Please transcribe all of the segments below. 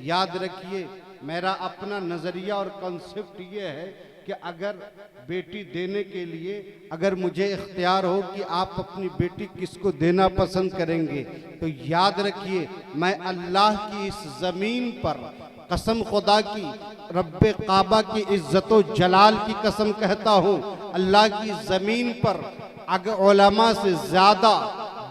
याद रखिए, मेरा अपना नजरिया और कॉन्सेप्ट ये है कि अगर बेटी देने के लिए अगर मुझे इख्तियार हो कि आप अपनी बेटी किसको देना पसंद करेंगे, तो याद रखिए मैं अल्लाह की इस जमीन पर कसम खुदा की, रब्बे काबा की इज्जतो जलाल की कसम कहता हूँ, अल्लाह की जमीन पर अगर उलमा से ज्यादा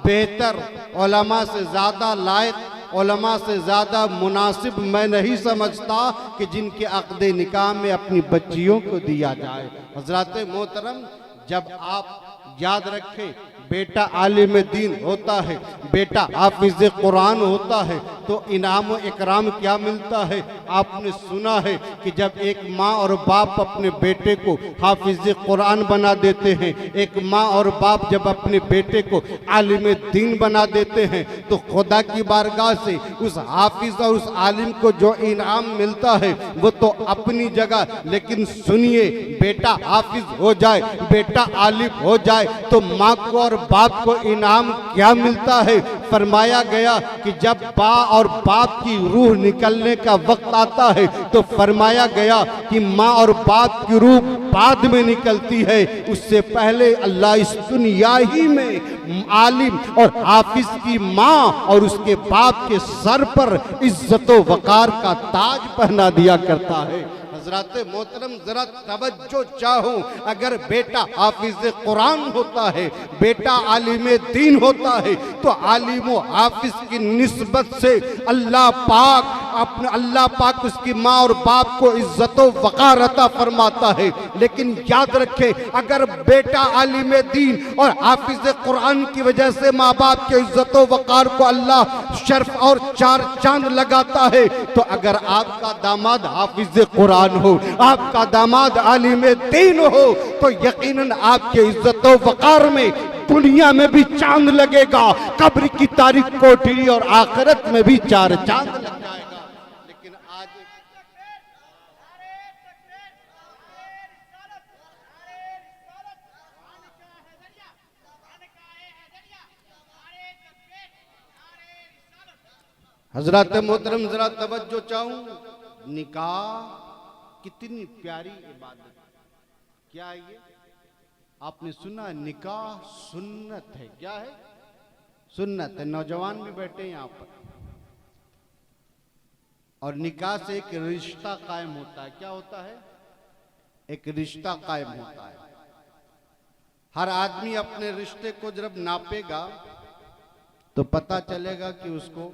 बेहतर, उलमा से ज्यादा लायक, उलमा से ज्यादा मुनासिब मैं नहीं समझता कि जिनके अक़्दे निकाह में अपनी बच्चियों को दिया जाए। हज़रात मोहतरम, जब आप याद रखें बेटा आलिम दीन होता है, बेटा हाफिज कुरान होता है, तो इनाम व इकराम क्या मिलता है। आपने सुना है कि जब एक माँ और बाप अपने बेटे को हाफिज कुरान बना देते हैं, एक माँ और बाप जब अपने बेटे को आलिम दीन बना देते हैं, तो खुदा की बारगाह से उस हाफिज और उस आलिम को जो इनाम मिलता है वो तो अपनी जगह, लेकिन सुनिए, बेटा हाफिज हो जाए, बेटा आलिम हो जाए तो माँ को और बाप को इनाम क्या मिलता है। फरमाया गया कि जब बा और बाप की रूह निकलने का वक्त आता है तो फरमाया गया कि माँ और बाप की रूह बाद में निकलती है, उससे पहले अल्लाह इस दुनिया ही में आलिम और हाफिज की माँ और उसके बाप के सर पर इज्जतो वकार का ताज पहना दिया करता है। हज़रात मोहतरम, जरा तवज्जो चाहूं, अगर बेटा हाफिज कुरान होता है, बेटा आलिम दीन होता है, तो आलिम व हाफिज की निस्बत से अल्लाह पाक उसकी माँ और बाप को इज्जत व वक़ार अता फरमाता है। लेकिन याद रखें, अगर बेटा आलिम दीन और हाफिज कुरान की वजह से माँ बाप के इज्जत व वक़ार को अल्लाह शर्फ और चार चांद लगाता है, तो अगर आपका दामाद हाफिज कुरान हो, आपका दामाद आलिम दीन हो, तो यकीनन आपके इज्जत व वक़ार में दुनिया में भी चांद लगेगा, कब्र की तारीख कोठरी और आखिरत में भी चार चांद लग जाएगा। लेकिन आज हजरत मोहतरम, जरा तवज्जो चाहूं, निकाह कितनी प्यारी इबादत, क्या है ये? आपने सुना, निकाह सुन्नत है। क्या है? सुन्नत है। नौजवान भी बैठे हैं यहाँ पर, और निकाह से एक रिश्ता कायम होता है। क्या होता है? एक रिश्ता कायम होता है। हर आदमी अपने रिश्ते को जब नापेगा तो पता चलेगा कि उसको,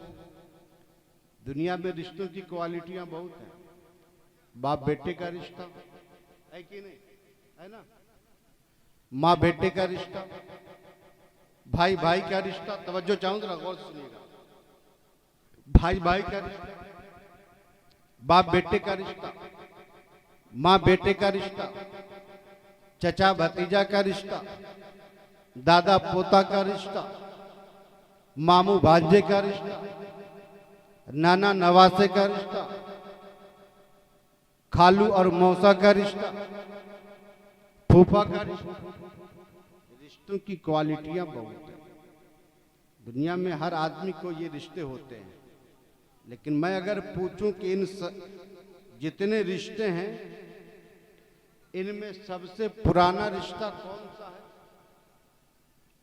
दुनिया में रिश्तों की क्वालिटियां बहुत हैं। बाप बेटे का रिश्ता है कि नहीं है ना, माँ बेटे का रिश्ता, भाई भाई का रिश्ता, तवज्जो चाहूं जरा गौर से सुनिएगा, भाई भाई का रिश्ता, बाप बेटे का रिश्ता, माँ बेटे का रिश्ता, चचा भतीजा का रिश्ता, दादा पोता का रिश्ता, मामू भांजे का रिश्ता, नाना नवासे का रिश्ता, खालू और मौसा का रिश्ता, फूफा का रिश्ता। रिश्तों की क्वालिटियां बहुत हैं। दुनिया में हर आदमी को ये रिश्ते होते हैं, लेकिन मैं अगर पूछूं कि जितने रिश्ते हैं इनमें सबसे पुराना रिश्ता कौन सा है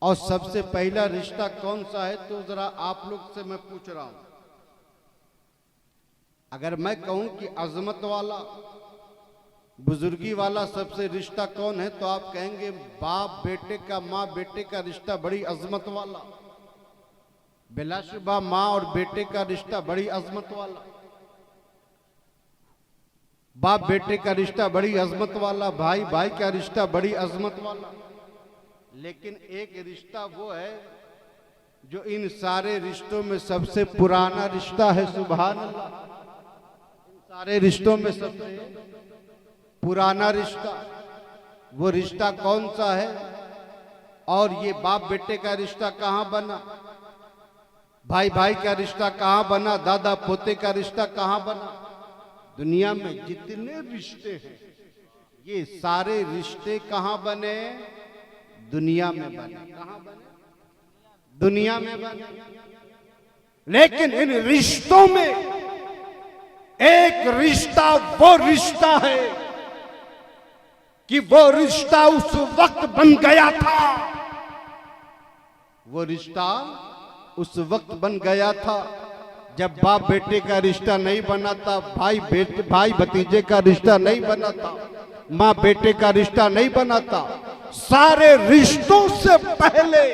और सबसे पहला रिश्ता कौन सा है, तो जरा आप लोग से मैं पूछ रहा हूं। अगर मैं कहूं कि अजमत वाला, बुजुर्गी वाला सबसे रिश्ता कौन है, तो आप कहेंगे बाप बेटे का, माँ बेटे का रिश्ता बड़ी अजमत वाला। बिलाशुबा माँ और बेटे का रिश्ता बड़ी अजमत वाला, बाप बेटे का रिश्ता बड़ी अजमत वाला, भाई भाई का रिश्ता बड़ी अजमत वाला। लेकिन एक रिश्ता वो है जो इन सारे रिश्तों में सबसे पुराना रिश्ता है। सुभान अल्लाह। सारे रिश्तों में सबसे पुराना रिश्ता, वो रिश्ता कौन सा है? और ये बाप बेटे का रिश्ता कहाँ बना, भाई भाई का रिश्ता कहाँ बना, दादा पोते का रिश्ता कहाँ बना? दुनिया में जितने रिश्ते हैं ये सारे रिश्ते कहाँ बने? दुनिया में बने। कहाँ बने? दुनिया में बने। लेकिन इन रिश्तों में एक रिश्ता वो रिश्ता है कि वो रिश्ता उस वक्त बन गया था, वो रिश्ता उस वक्त बन गया था जब बाप बेटे का रिश्ता नहीं बना था, भाई भतीजे का रिश्ता नहीं बना था, माँ बेटे का रिश्ता नहीं बना था। सारे रिश्तों से पहले,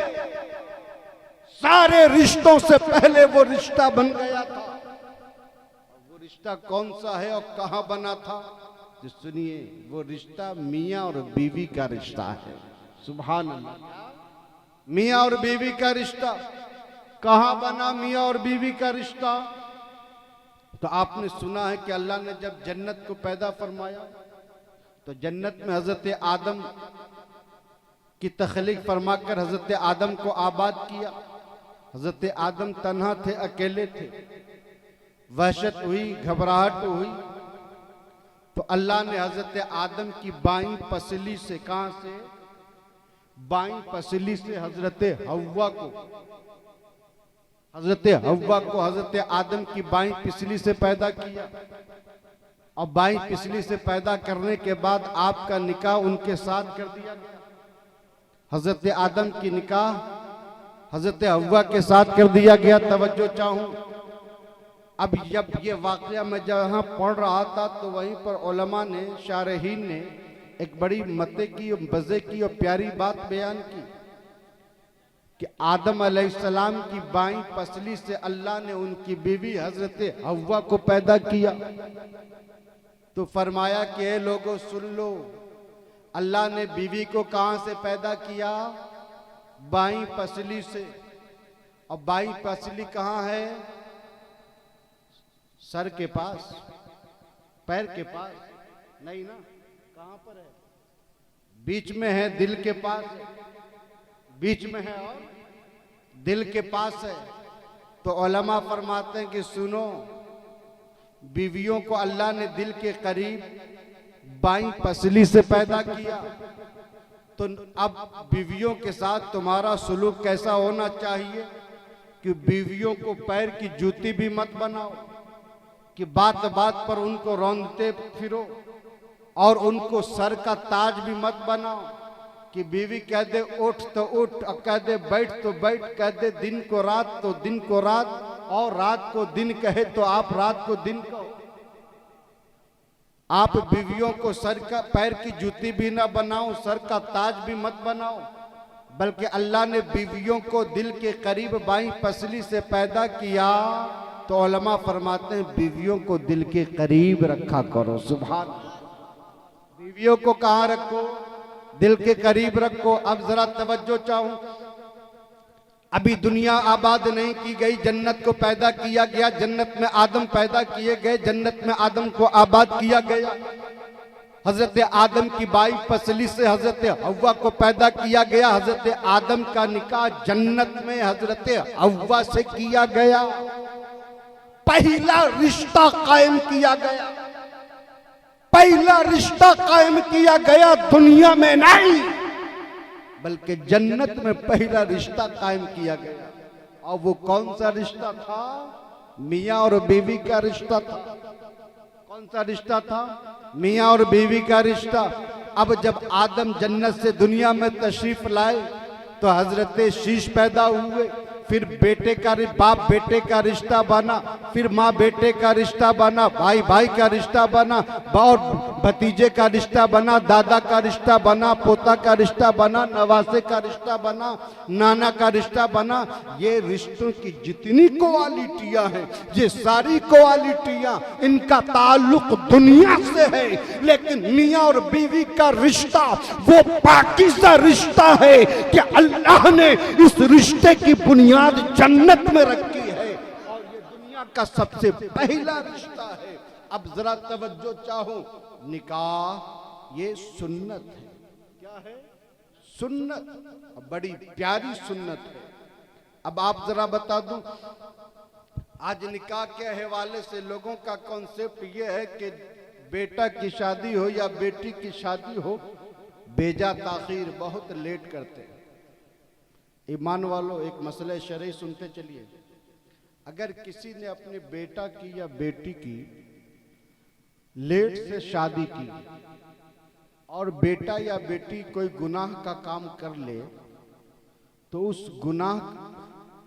सारे रिश्तों से पहले वो रिश्ता बन गया था। वो रिश्ता कौन सा है और कहां बना था? तो सुनिए, वो रिश्ता मियां और बीवी का रिश्ता है। सुभान अल्लाह। मियां और बीवी का रिश्ता कहां बना? मियां और बीवी का रिश्ता तो आपने सुना है कि अल्लाह ने जब जन्नत को पैदा फरमाया तो जन्नत में हजरत आदम की तख्लीक फरमाकर हजरत आदम को आबाद किया। हजरत आदम तन्हा थे, अकेले थे, वहशत हुई, घबराहट हुई, तो अल्लाह ने हजरत आदम की बाईं पसली से, कहां से? बाईं पसली से हजरत हव्वा को हजरत आदम की बाईं पिसली से पैदा किया। और बाईं पिसली से पैदा करने के बाद आपका निकाह उनके साथ कर दिया गया। हजरत आदम की निकाह हजरत हव्वा के साथ कर दिया गया। तवज्जो चाहूं, अब जब ये वाकया मैं जहां पढ़ रहा था तो वहीं पर उलमा ने, शारहीन ने एक बड़ी मते की, मजे की और प्यारी बात बयान की कि आदम अलैहिस्सलाम की बाईं पसली से अल्लाह ने उनकी बीवी हजरत हव्वा को पैदा किया। तो फरमाया कि ए लोगों सुन लो, अल्लाह ने बीवी को कहां से पैदा किया? बाईं पसली से। और बाईं पसली कहां है? सर के पास, पैर के पास नहीं ना, कहां पर है? बीच में है, दिल के पास है, बीच में है और दिल के पास है। तो उलमा फरमाते हैं कि सुनो, बीवियों को अल्लाह ने दिल के करीब बाईं पसली से पैदा किया। तो अब बीवियों के साथ तुम्हारा सुलूक कैसा होना चाहिए कि बीवियों को पैर की जूती भी मत बनाओ, कि बात बात पर उनको रौंदते फिरो, और उनको सर का ताज भी मत बनाओ कि बीवी कह दे उठ तो उठ, और कह दे बैठ तो बैठ, कह दे दिन को रात तो दिन को रात, और रात को दिन कहे तो आप रात को दिन कहो। आप बीवियों को सर का, पैर की जूती भी ना बनाओ, सर का ताज भी मत बनाओ, बल्कि अल्लाह ने बीवियों को दिल के करीब बाईं पसली से पैदा किया। तो उलमा फरमाते हैं बीवियों को दिल के करीब रखा करो। सुभान। बीवियों को कहां रखो? दिल के करीब रखो। अब जरा तवज्जो चाहूं, अभी दुनिया आबाद नहीं की गई, जन्नत को पैदा किया गया, जन्नत में आदम पैदा किए गए, जन्नत में आदम को आबाद किया गया। हजरत आदम की बाईं पसली से हजरत हव्वा को पैदा किया गया। हजरत आदम का निकाह जन्नत में हजरत हव्वा से किया गया। पहला रिश्ता कायम किया गया, पहला रिश्ता कायम किया गया, दुनिया में नहीं बल्कि जन्नत में पहला रिश्ता कायम किया गया। और वो कौन सा रिश्ता था? मियां और बीवी का रिश्ता था। कौन सा रिश्ता था? मियां और बीवी का रिश्ता। अब जब आदम जन्नत से दुनिया में तशरीफ लाए तो हजरत शीश पैदा हुए, फिर बेटे का, बाप बेटे का रिश्ता बना, फिर माँ बेटे का रिश्ता बना, भाई भाई का रिश्ता बना, और भतीजे का रिश्ता बना, दादा का रिश्ता बना, पोता का रिश्ता बना, नवासे का रिश्ता बना, नाना का रिश्ता बना। ये रिश्तों की जितनी क्वालिटियां हैं, ये सारी क्वालिटियां, इनका ताल्लुक दुनिया से है, लेकिन मियाँ और बीवी का रिश्ता वो पाकीज़ा रिश्ता है कि अल्लाह ने इस रिश्ते की बुनियाद जन्नत में रखी है, और ये दुनिया का सबसे पहला रिश्ता है। अब जरा तवज्जो चाहो, निकाह ये सुन्नत है। क्या है? सुन्नत, बड़ी प्यारी सुन्नत है। अब आप जरा बता दूं, आज निकाह के हवाले से लोगों का कॉन्सेप्ट ये है कि बेटा की शादी हो या बेटी की शादी हो, बेजा ताखीर, बहुत लेट करते हैं। ईमान वालों, एक मसले शरई सुनते चलिए। अगर किसी ने अपने बेटा की या बेटी की लेट से शादी की और बेटा या बेटी कोई गुनाह का काम कर ले, तो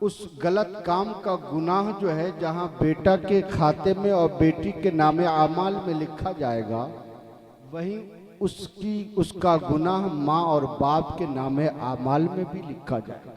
उस गलत काम का गुनाह जो है जहां बेटा के खाते में और बेटी के नामे आमाल में लिखा जाएगा, वहीं उसका गुनाह माँ और बाप के नामे आमाल में भी लिखा जाएगा।